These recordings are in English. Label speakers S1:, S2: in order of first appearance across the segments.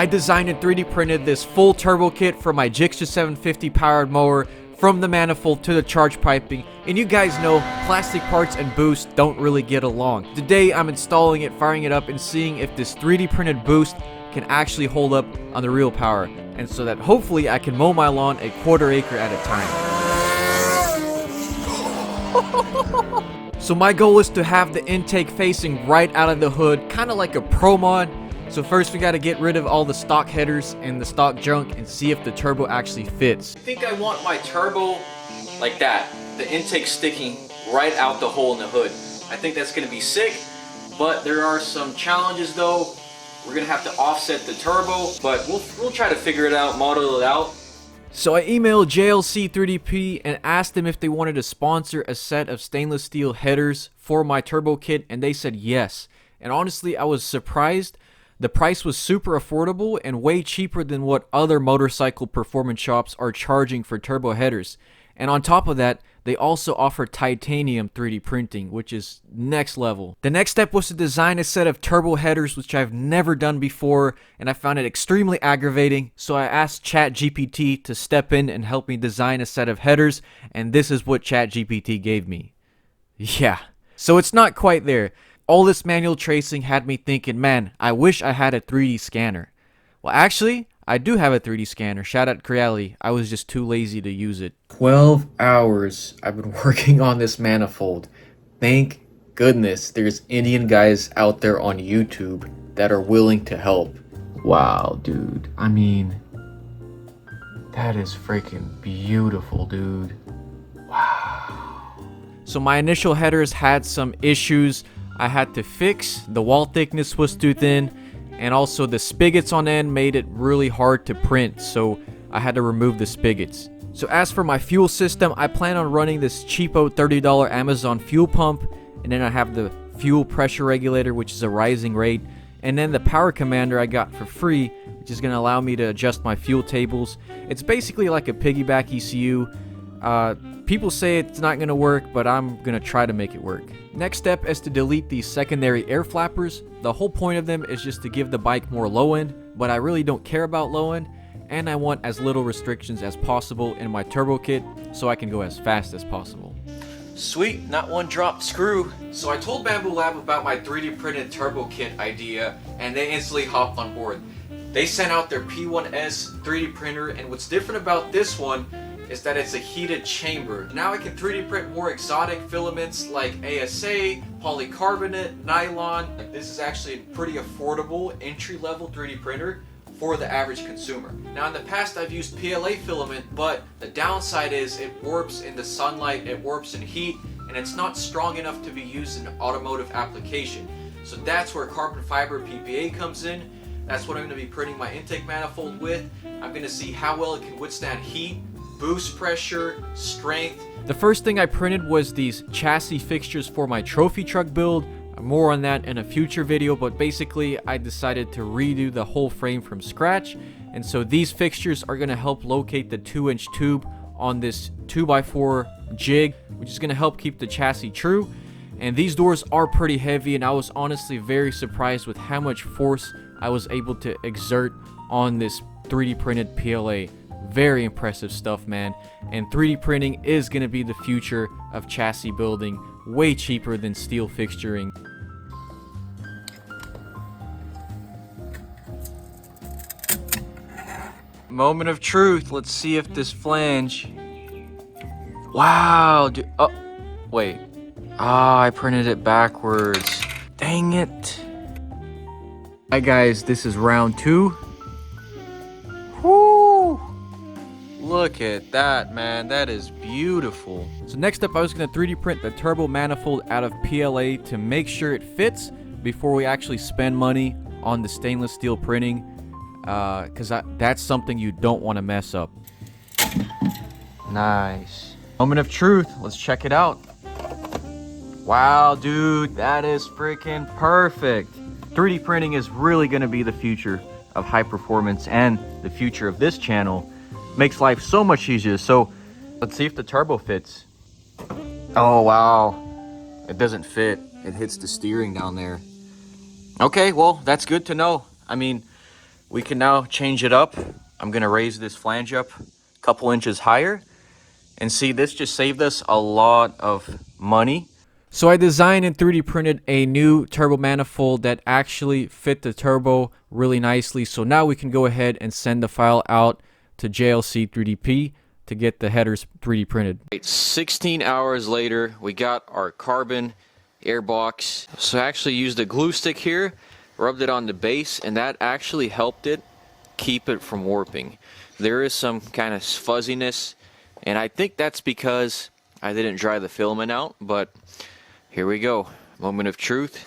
S1: I designed and 3D printed this full turbo kit for my Gsxr 750 powered mower, from the manifold to the charge piping, and you guys know plastic parts and boost don't really get along. Today I'm installing it, firing it up, and seeing if this 3D printed boost can actually hold up on the real power, and so that hopefully I can mow my lawn a quarter acre at a time. So my goal is to have the intake facing right out of the hood, kind of like a pro mod. So first we got to get rid of all the stock headers and the stock junk and see if the turbo actually fits. I think I want my turbo like that, the intake sticking right out the hole in the hood. I think that's going to be sick, but there are some challenges though. We're going to have to offset the turbo, but we'll try to figure it out, model it out. So I emailed Gsxr and asked them if they wanted to sponsor a set of stainless steel headers for my turbo kit, and they said yes. And honestly, I was surprised. The price was super affordable and way cheaper than what other motorcycle performance shops are charging for turbo headers. And on top of that, they also offer titanium 3D printing, which is next level. The next step was to design a set of turbo headers, which I've never done before, and I found it extremely aggravating. So I asked ChatGPT to step in and help me design a set of headers, and this is what ChatGPT gave me. Yeah, so it's not quite there. All this manual tracing had me thinking, man, I wish I had a 3D scanner. Well, actually, I do have a 3D scanner. Shout out Creality. I was just too lazy to use it. 12 hours I've been working on this manifold. Thank goodness there's Indian guys out there on YouTube that are willing to help. Wow, dude. I mean, that is freaking beautiful, dude. Wow. So my initial headers had some issues I had to fix. The wall thickness was too thin, and also the spigots on end made it really hard to print, so I had to remove the spigots. So as for my fuel system, I plan on running this cheapo $30 Amazon fuel pump, and then I have the fuel pressure regulator, which is a rising rate, and then the power commander I got for free, which is going to allow me to adjust my fuel tables. It's basically like a piggyback ECU. People say it's not going to work, but I'm going to try to make it work. Next step is to delete these secondary air flappers. The whole point of them is just to give the bike more low end, but I really don't care about low end, and I want as little restrictions as possible in my turbo kit so I can go as fast as possible. Sweet, not one dropped screw. So I told Bamboo Lab about my 3D printed turbo kit idea, and they instantly hopped on board. They sent out their P1S 3D printer, and what's different about this one is that it's a heated chamber. Now I can 3D print more exotic filaments like ASA, polycarbonate, nylon. This is actually a pretty affordable entry-level 3D printer for the average consumer. Now in the past I've used PLA filament, but the downside is it warps in the sunlight, it warps in heat, and it's not strong enough to be used in an automotive application. So that's where carbon fiber PPA comes in. That's what I'm going to be printing my intake manifold with. I'm going to see how well it can withstand heat, boost pressure, strength. The first thing I printed was these chassis fixtures for my trophy truck build. More on that in a future video, but basically I decided to redo the whole frame from scratch, and so these fixtures are going to help locate the 2-inch tube on this 2x4 jig, which is going to help keep the chassis true. And these doors are pretty heavy, and I was honestly very surprised with how much force I was able to exert on this 3D printed PLA. Very impressive stuff, man. And 3D printing is going to be the future of chassis building, way cheaper than steel fixturing. Moment of truth. Let's see if this flange. Wow, dude. Oh, wait. I printed it backwards. Dang it. Hi guys, this is round 2. Woo! Look at that, man. That is beautiful. So next up, I was going to 3D print the turbo manifold out of PLA to make sure it fits before we actually spend money on the stainless steel printing, because that's something you don't want to mess up. Nice. Moment of truth. Let's check it out. Wow, dude, that is freaking perfect. 3D printing is really going to be the future of high performance and the future of this channel. Makes life so much easier. So let's see if the turbo fits. Oh, wow. It doesn't fit. It hits the steering down there. Okay, well, that's good to know. I mean, We can now change it up. I'm gonna raise this flange up a couple inches higher. And see, this just saved us a lot of money. So I designed and 3D printed a new turbo manifold that actually fit the turbo really nicely. So now we can go ahead and send the file out to JLC 3DP to get the headers 3D printed. 16 hours later, we got our carbon airbox. So I actually used a glue stick here, rubbed it on the base, and that actually helped it keep it from warping. There is some kind of fuzziness, and I think that's because I didn't dry the filament out, but here we go. Moment of truth.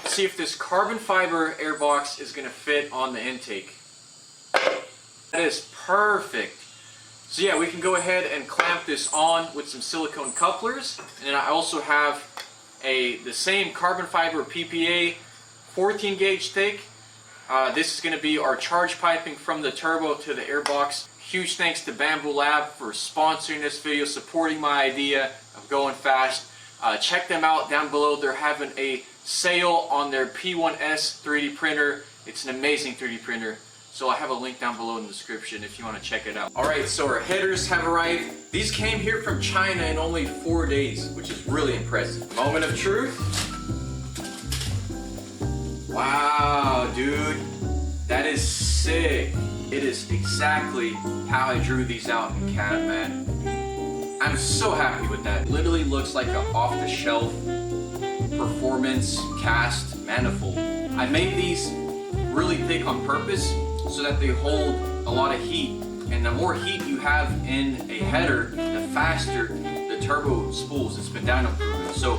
S1: See if this carbon fiber airbox is going to fit on the intake. That is perfect. So yeah, we can go ahead and clamp this on with some silicone couplers. And then I also have the same carbon fiber PPA 14 gauge thick. This is going to be our charge piping from the turbo to the airbox. Huge thanks to Bamboo Lab for sponsoring this video, supporting my idea of going fast. Check them out down below. They're having a sale on their P1S 3D printer. It's an amazing 3D printer. So I have a link down below in the description if you want to check it out. Alright, so our headers have arrived. These came here from China in only 4 days, which is really impressive. Moment of truth. Wow, dude. That is sick. It is exactly how I drew these out in CAD, man. I'm so happy with that. It literally looks like an off-the-shelf performance cast manifold. I made these really thick on purpose so that they hold a lot of heat. And the more heat you have in a header, the faster the turbo spools. It's been Dyno proven. So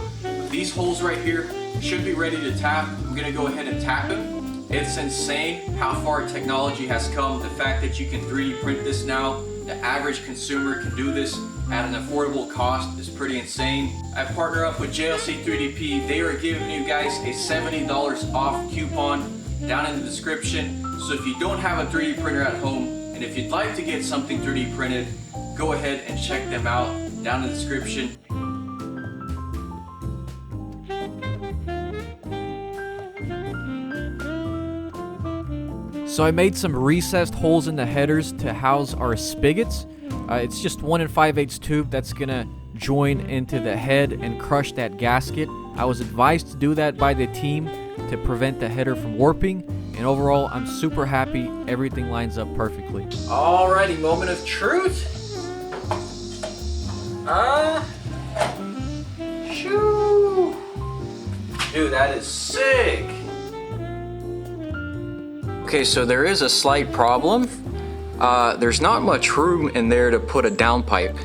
S1: these holes right here should be ready to tap. I'm gonna go ahead and tap them. It's insane how far technology has come. The fact that you can 3D print this now, the average consumer can do this at an affordable cost is pretty insane. I partner up with JLC 3DP. They are giving you guys a $70 off coupon down in the description. So if you don't have a 3D printer at home, and if you'd like to get something 3D printed, go ahead and check them out down in the description. So I made some recessed holes in the headers to house our spigots. It's just 1 5/8 tube that's gonna join into the head and crush that gasket. I was advised to do that by the team to prevent the header from warping, and overall I'm super happy. Everything lines up perfectly. Alrighty, moment of truth. Shoo! Dude, that is sick. Okay, so there is a slight problem. There's not much room in there to put a downpipe.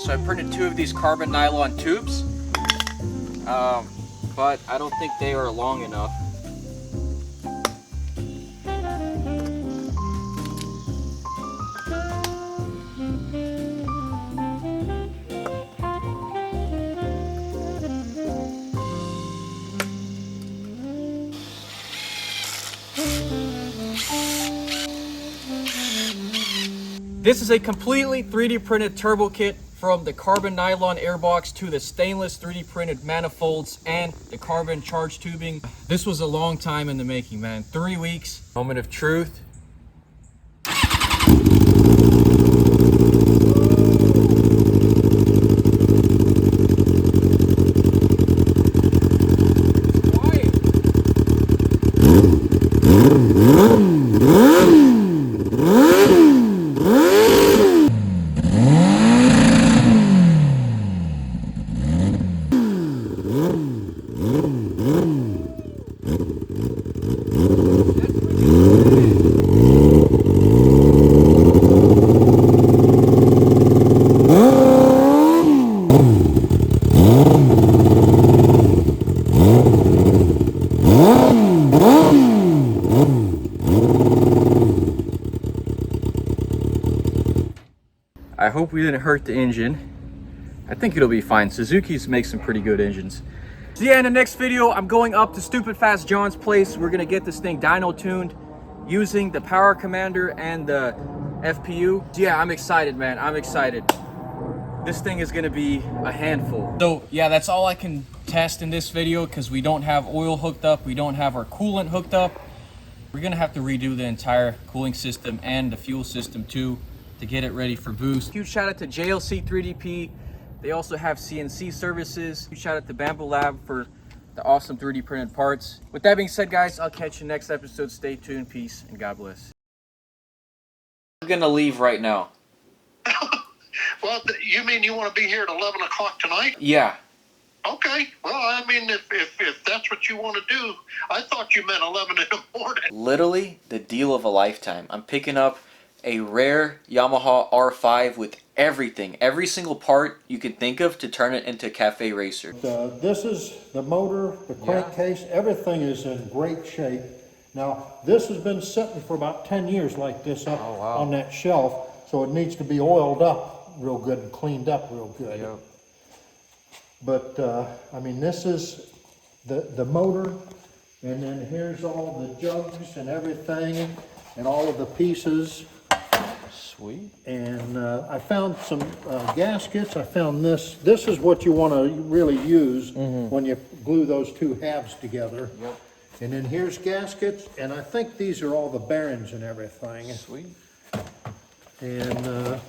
S1: So I printed 2 of these carbon nylon tubes, but I don't think they are long enough. This is a completely 3D printed turbo kit, from the carbon nylon airbox to the stainless 3D printed manifolds and the carbon charge tubing. This was a long time in the making, man. 3 weeks. Moment of truth. hope we didn't hurt the engine. I think it'll be fine. Suzuki's make some pretty good engines. So yeah, in the next video, I'm going up to Stupid Fast John's place. We're gonna get this thing dyno tuned using the power commander and the FPU. So yeah, I'm excited, man. I'm excited. This thing is gonna be a handful. So yeah, that's all I can test in this video because we don't have oil hooked up. We don't have our coolant hooked up. We're gonna have to redo the entire cooling system and the fuel system too to get it ready for boost. Huge shout out to JLC 3DP. They also have CNC services. Huge shout out to Bamboo Lab for the awesome 3D printed parts. With that being said, guys, I'll catch you next episode. Stay tuned, peace, and God bless. I'm gonna leave right now.
S2: Well, you mean you want to be here at 11 o'clock tonight?
S1: Yeah.
S2: Okay. Well, I mean, if that's what you want to do, I thought you meant 11 in the morning.
S1: Literally the deal of a lifetime. I'm picking up a rare Yamaha R5 with everything, every single part you could think of to turn it into a cafe racer.
S3: This is the motor, the crankcase, everything is in great shape. Now, this has been sitting for about 10 years like this up on that shelf, so it needs to be oiled up real good and cleaned up real good. Yep. But, I mean, this is the motor, and then here's all the jugs and everything, and all of the pieces.
S1: Sweet.
S3: And I found some gaskets. I found this. This is what you want to really use when you glue those two halves together.
S1: Yep.
S3: And then here's gaskets, and I think these are all the bearings and everything.
S1: Sweet.
S3: And